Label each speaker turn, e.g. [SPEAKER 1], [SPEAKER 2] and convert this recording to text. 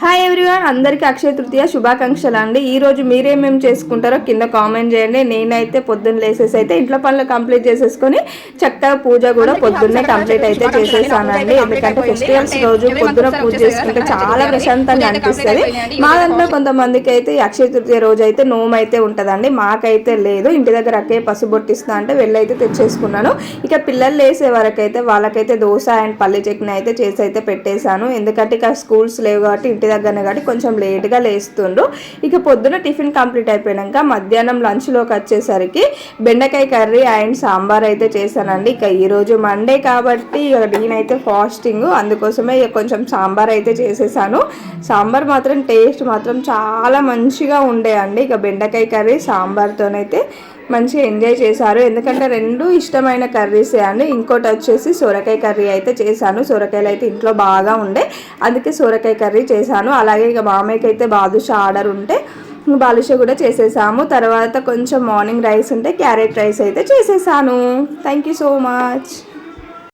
[SPEAKER 1] Hi everyone, అందరికీ అక్షయ తృతీయ శుభాకాంక్షలు అండి. ఈరోజు మీరేమేమి చేసుకుంటారో కింద కామెంట్ చేయండి. నేనైతే పొద్దున్న లేసేసి అయితే ఇంట్లో పనులు కంప్లీట్ చేసేసుకొని చక్కగా పూజ కూడా పొద్దున్నే కంప్లీట్ అయితే చేసేసానండి. ఎందుకంటే ఫెస్టివల్స్ రోజు పొద్దున పూజ చేసుకుంటే చాలా ప్రశాంతంగా అనిపిస్తుంది. మా దాంట్లో కొంతమందికి అయితే అక్షయ తృతీయ రోజు అయితే నోము అయితే ఉంటుందండి. మాకైతే లేదు. ఇంటి దగ్గర అక్కే పసుబొట్టిస్తా అంటే వెళ్ళైతే తెచ్చేసుకున్నాను. ఇక పిల్లలు లేసే వరకు అయితే వాళ్ళకైతే దోశ అండ్ పల్లి చట్నీ అయితే చేసి అయితే పెట్టేశాను. ఎందుకంటే ఇక స్కూల్స్ లేవు కాబట్టి ఇంటి దగ్గరనే కాబట్టి కొంచెం లేట్గా లేస్తుండ్రు. ఇక పొద్దున టిఫిన్ కంప్లీట్ అయిపోయాక మధ్యాహ్నం లంచ్లోకి వచ్చేసరికి బెండకాయ కర్రీ అండ్ సాంబార్ అయితే చేశానండి. ఇక ఈరోజు మండే కాబట్టి నేనైతే ఫాస్టింగ్, అందుకోసమే కొంచెం సాంబార్ అయితే చేసేసాను. సాంబార్ మాత్రం టేస్ట్ మాత్రం చాలా మంచిగా ఉండే అండి. ఇక బెండకాయ కర్రీ సాంబార్తోనైతే మంచిగా ఎంజాయ్ చేశారు. ఎందుకంటే రెండు ఇష్టమైన కర్రీసే అండి. ఇంకోటి వచ్చేసి సొరకాయ కర్రీ అయితే చేశాను. సొరకాయలు అయితే ఇంట్లో బాగా ఉండే, అందుకే సొరకాయ కర్రీ చేశాను. అలాగే ఇక మామయ్యకి అయితే బాదుషా ఆర్డర్ ఉంటే బాదుషా కూడా చేసేసాము. తర్వాత కొంచెం మార్నింగ్ రైస్ ఉంటే క్యారెట్ రైస్ అయితే చేసేసాను. Thank you so much.